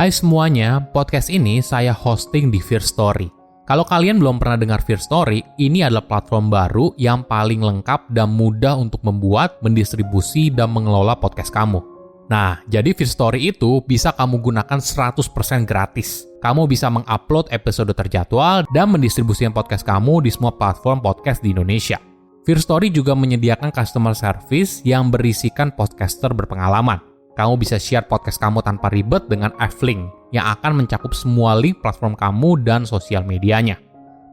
Hai semuanya, podcast ini saya hosting di Firstory. Kalau kalian belum pernah dengar Firstory, ini adalah platform baru yang paling lengkap dan mudah untuk membuat, mendistribusi, dan mengelola podcast kamu. Nah, jadi Firstory itu bisa kamu gunakan 100% gratis. Kamu bisa mengupload episode terjadwal dan mendistribusikan podcast kamu di semua platform podcast di Indonesia. Firstory juga menyediakan customer service yang berisikan podcaster berpengalaman. Kamu bisa share podcast kamu tanpa ribet dengan F-Link yang akan mencakup semua link platform kamu dan sosial medianya.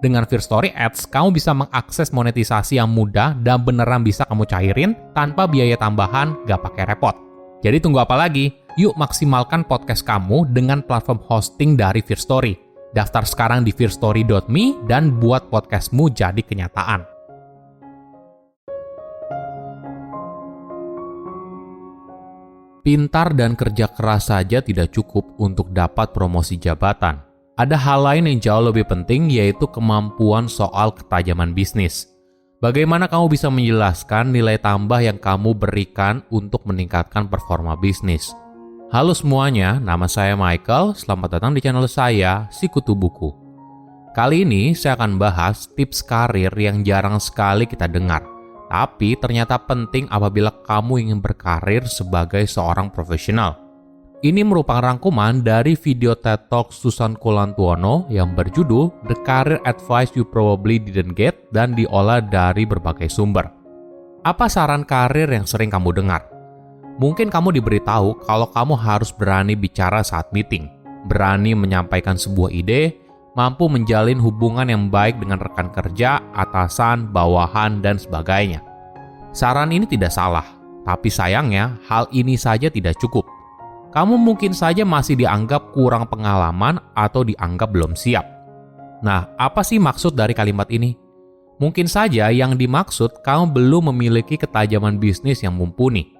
Dengan Firstory Ads, kamu bisa mengakses monetisasi yang mudah dan beneran bisa kamu cairin tanpa biaya tambahan, gak pakai repot. Jadi tunggu apa lagi? Yuk maksimalkan podcast kamu dengan platform hosting dari Firstory. Daftar sekarang di firstory.me dan buat podcastmu jadi kenyataan. Pintar dan kerja keras saja tidak cukup untuk dapat promosi jabatan. Ada hal lain yang jauh lebih penting, yaitu kemampuan soal ketajaman bisnis. Bagaimana kamu bisa menjelaskan nilai tambah yang kamu berikan untuk meningkatkan performa bisnis? Halo semuanya, nama saya Michael. Selamat datang di channel saya, Sikutu Buku. Kali ini saya akan bahas tips karir yang jarang sekali kita dengar. Tapi ternyata penting apabila kamu ingin berkarir sebagai seorang profesional. Ini merupakan rangkuman dari video TED Talk Susan Colantuono yang berjudul The Career Advice You Probably Didn't Get dan diolah dari berbagai sumber. Apa saran karir yang sering kamu dengar? Mungkin kamu diberitahu kalau kamu harus berani bicara saat meeting, berani menyampaikan sebuah ide, mampu menjalin hubungan yang baik dengan rekan kerja, atasan, bawahan, dan sebagainya. Saran ini tidak salah, tapi sayangnya hal ini saja tidak cukup. Kamu mungkin saja masih dianggap kurang pengalaman atau dianggap belum siap. Nah, apa sih maksud dari kalimat ini? Mungkin saja yang dimaksud kamu belum memiliki ketajaman bisnis yang mumpuni.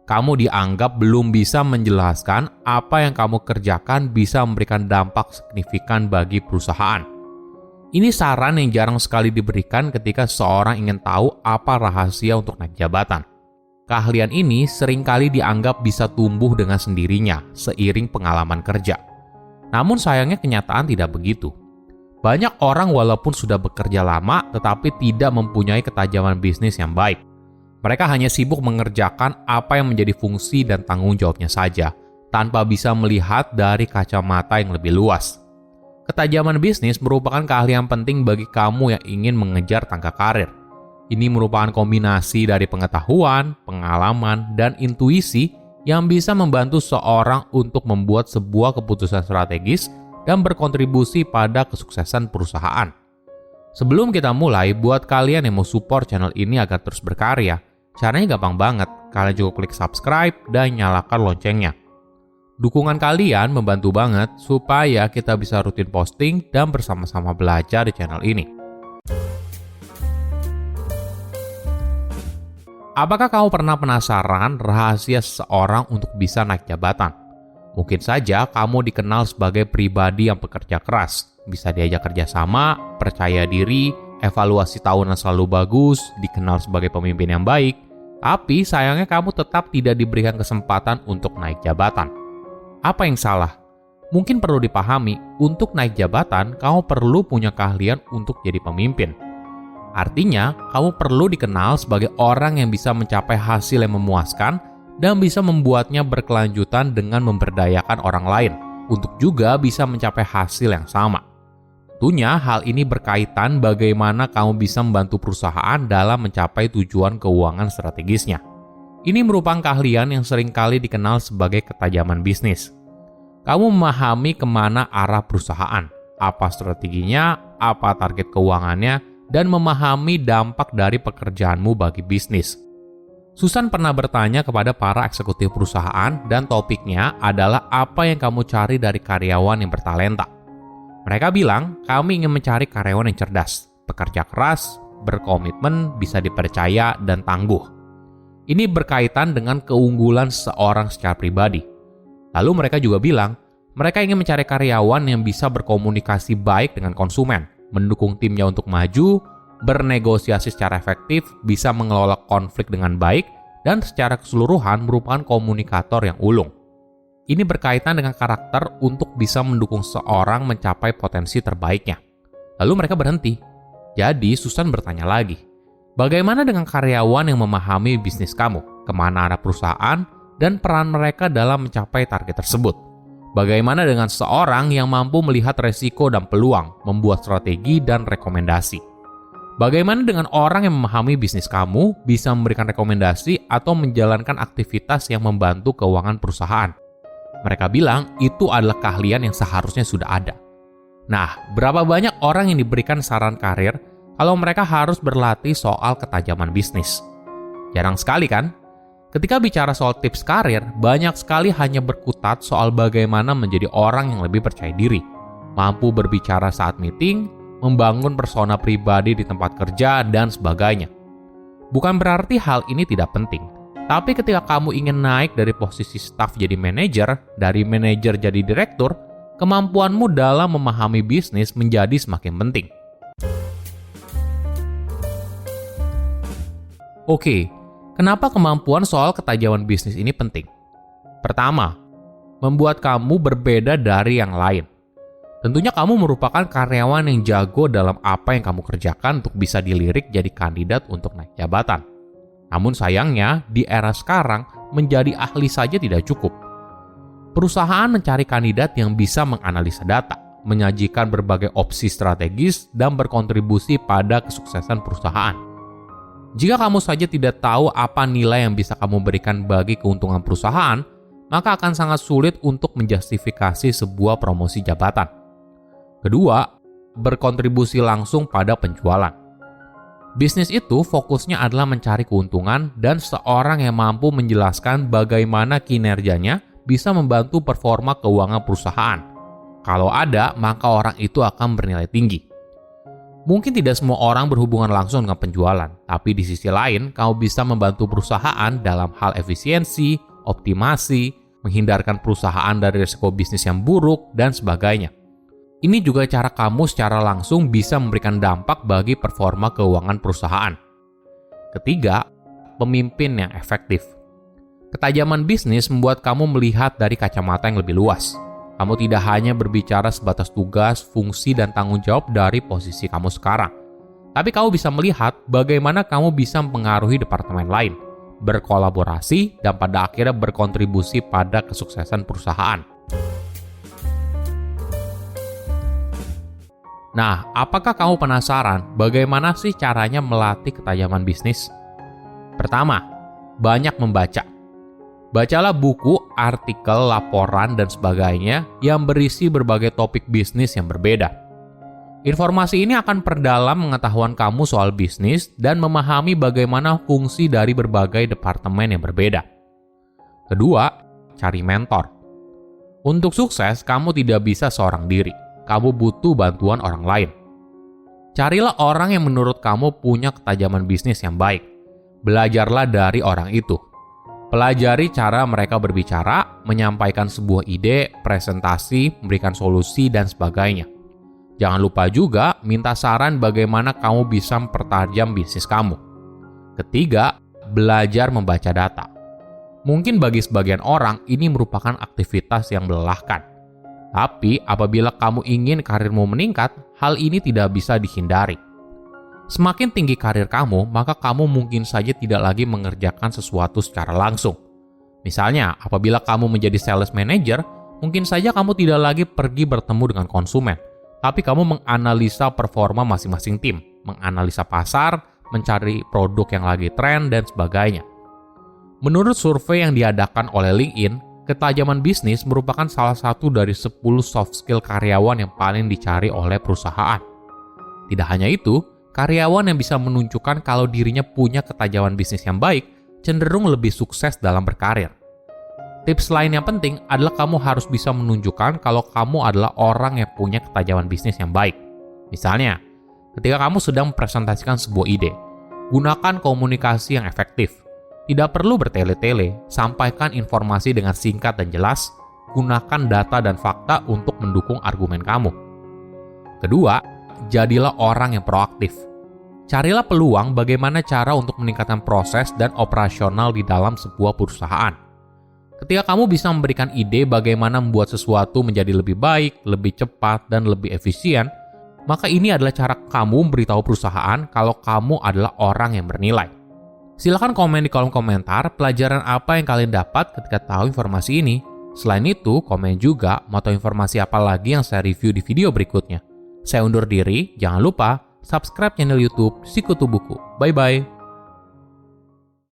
Kamu dianggap belum bisa menjelaskan apa yang kamu kerjakan bisa memberikan dampak signifikan bagi perusahaan. Ini saran yang jarang sekali diberikan ketika seorang ingin tahu apa rahasia untuk naik jabatan. Keahlian ini seringkali dianggap bisa tumbuh dengan sendirinya seiring pengalaman kerja. Namun sayangnya kenyataan tidak begitu. Banyak orang walaupun sudah bekerja lama tetapi tidak mempunyai ketajaman bisnis yang baik. Mereka hanya sibuk mengerjakan apa yang menjadi fungsi dan tanggung jawabnya saja, tanpa bisa melihat dari kacamata yang lebih luas. Ketajaman bisnis merupakan keahlian penting bagi kamu yang ingin mengejar tangga karir. Ini merupakan kombinasi dari pengetahuan, pengalaman, dan intuisi yang bisa membantu seorang untuk membuat sebuah keputusan strategis dan berkontribusi pada kesuksesan perusahaan. Sebelum kita mulai, buat kalian yang mau support channel ini agar terus berkarya, caranya gampang banget. Kalian cukup klik subscribe dan nyalakan loncengnya. Dukungan kalian membantu banget supaya kita bisa rutin posting dan bersama-sama belajar di channel ini. Apakah kamu pernah penasaran rahasia seseorang untuk bisa naik jabatan? Mungkin saja kamu dikenal sebagai pribadi yang bekerja keras, bisa diajak kerjasama, percaya diri, evaluasi tahunan selalu bagus, dikenal sebagai pemimpin yang baik, tapi sayangnya kamu tetap tidak diberikan kesempatan untuk naik jabatan. Apa yang salah? Mungkin perlu dipahami, untuk naik jabatan, kamu perlu punya keahlian untuk jadi pemimpin. Artinya, kamu perlu dikenal sebagai orang yang bisa mencapai hasil yang memuaskan dan bisa membuatnya berkelanjutan dengan memberdayakan orang lain, untuk juga bisa mencapai hasil yang sama. Tentunya hal ini berkaitan bagaimana kamu bisa membantu perusahaan dalam mencapai tujuan keuangan strategisnya. Ini merupakan keahlian yang seringkali dikenal sebagai ketajaman bisnis. Kamu memahami kemana arah perusahaan, apa strateginya, apa target keuangannya, dan memahami dampak dari pekerjaanmu bagi bisnis. Susan pernah bertanya kepada para eksekutif perusahaan dan topiknya adalah apa yang kamu cari dari karyawan yang bertalenta. Mereka bilang, kami ingin mencari karyawan yang cerdas, bekerja keras, berkomitmen, bisa dipercaya, dan tangguh. Ini berkaitan dengan keunggulan seorang secara pribadi. Lalu mereka juga bilang, mereka ingin mencari karyawan yang bisa berkomunikasi baik dengan konsumen, mendukung timnya untuk maju, bernegosiasi secara efektif, bisa mengelola konflik dengan baik, dan secara keseluruhan merupakan komunikator yang ulung. Ini berkaitan dengan karakter untuk bisa mendukung seorang mencapai potensi terbaiknya. Lalu mereka berhenti. Jadi Susan bertanya lagi, bagaimana dengan karyawan yang memahami bisnis kamu, kemana arah perusahaan, dan peran mereka dalam mencapai target tersebut? Bagaimana dengan seorang yang mampu melihat resiko dan peluang, membuat strategi dan rekomendasi? Bagaimana dengan orang yang memahami bisnis kamu, bisa memberikan rekomendasi atau menjalankan aktivitas yang membantu keuangan perusahaan? Mereka bilang itu adalah keahlian yang seharusnya sudah ada. Nah, berapa banyak orang yang diberikan saran karir kalau mereka harus berlatih soal ketajaman bisnis? Jarang sekali kan? Ketika bicara soal tips karir, banyak sekali hanya berkutat soal bagaimana menjadi orang yang lebih percaya diri, mampu berbicara saat meeting, membangun persona pribadi di tempat kerja, dan sebagainya. Bukan berarti hal ini tidak penting, tapi ketika kamu ingin naik dari posisi staf jadi manajer, dari manajer jadi direktur, kemampuanmu dalam memahami bisnis menjadi semakin penting. Oke, kenapa kemampuan soal ketajaman bisnis ini penting? Pertama, membuat kamu berbeda dari yang lain. Tentunya kamu merupakan karyawan yang jago dalam apa yang kamu kerjakan untuk bisa dilirik jadi kandidat untuk naik jabatan. Namun sayangnya, di era sekarang, menjadi ahli saja tidak cukup. Perusahaan mencari kandidat yang bisa menganalisa data, menyajikan berbagai opsi strategis, dan berkontribusi pada kesuksesan perusahaan. Jika kamu saja tidak tahu apa nilai yang bisa kamu berikan bagi keuntungan perusahaan, maka akan sangat sulit untuk menjustifikasi sebuah promosi jabatan. Kedua, berkontribusi langsung pada penjualan. Bisnis itu fokusnya adalah mencari keuntungan dan seorang yang mampu menjelaskan bagaimana kinerjanya bisa membantu performa keuangan perusahaan. Kalau ada, maka orang itu akan bernilai tinggi. Mungkin tidak semua orang berhubungan langsung dengan penjualan, tapi di sisi lain, kamu bisa membantu perusahaan dalam hal efisiensi, optimasi, menghindarkan perusahaan dari risiko bisnis yang buruk, dan sebagainya. Ini juga cara kamu secara langsung bisa memberikan dampak bagi performa keuangan perusahaan. Ketiga, pemimpin yang efektif. Ketajaman bisnis membuat kamu melihat dari kacamata yang lebih luas. Kamu tidak hanya berbicara sebatas tugas, fungsi, dan tanggung jawab dari posisi kamu sekarang. Tapi kamu bisa melihat bagaimana kamu bisa mempengaruhi departemen lain, berkolaborasi, dan pada akhirnya berkontribusi pada kesuksesan perusahaan. Nah, apakah kamu penasaran bagaimana sih caranya melatih ketajaman bisnis? Pertama, banyak membaca. Bacalah buku, artikel, laporan, dan sebagainya yang berisi berbagai topik bisnis yang berbeda. Informasi ini akan perdalam pengetahuan kamu soal bisnis dan memahami bagaimana fungsi dari berbagai departemen yang berbeda. Kedua, cari mentor. Untuk sukses, kamu tidak bisa seorang diri. Kamu butuh bantuan orang lain. Carilah orang yang menurut kamu punya ketajaman bisnis yang baik. Belajarlah dari orang itu. Pelajari cara mereka berbicara, menyampaikan sebuah ide, presentasi, memberikan solusi, dan sebagainya. Jangan lupa juga minta saran bagaimana kamu bisa mempertajam bisnis kamu. Ketiga, belajar membaca data. Mungkin bagi sebagian orang ini merupakan aktivitas yang melelahkan. Tapi apabila kamu ingin karirmu meningkat, hal ini tidak bisa dihindari. Semakin tinggi karir kamu, maka kamu mungkin saja tidak lagi mengerjakan sesuatu secara langsung. Misalnya, apabila kamu menjadi sales manager, mungkin saja kamu tidak lagi pergi bertemu dengan konsumen, tapi kamu menganalisa performa masing-masing tim, menganalisa pasar, mencari produk yang lagi tren, dan sebagainya. Menurut survei yang diadakan oleh LinkedIn, ketajaman bisnis merupakan salah satu dari 10 soft skill karyawan yang paling dicari oleh perusahaan. Tidak hanya itu, karyawan yang bisa menunjukkan kalau dirinya punya ketajaman bisnis yang baik cenderung lebih sukses dalam berkarir. Tips lain yang penting adalah kamu harus bisa menunjukkan kalau kamu adalah orang yang punya ketajaman bisnis yang baik. Misalnya, ketika kamu sedang mempresentasikan sebuah ide, gunakan komunikasi yang efektif. Tidak perlu bertele-tele, sampaikan informasi dengan singkat dan jelas, gunakan data dan fakta untuk mendukung argumen kamu. Kedua, jadilah orang yang proaktif. Carilah peluang bagaimana cara untuk meningkatkan proses dan operasional di dalam sebuah perusahaan. Ketika kamu bisa memberikan ide bagaimana membuat sesuatu menjadi lebih baik, lebih cepat, dan lebih efisien, maka ini adalah cara kamu memberitahu perusahaan kalau kamu adalah orang yang bernilai. Silahkan komen di kolom komentar pelajaran apa yang kalian dapat ketika tahu informasi ini. Selain itu, komen juga mau tahu informasi apa lagi yang saya review di video berikutnya. Saya undur diri, jangan lupa subscribe channel YouTube Sikutu Buku. Bye-bye.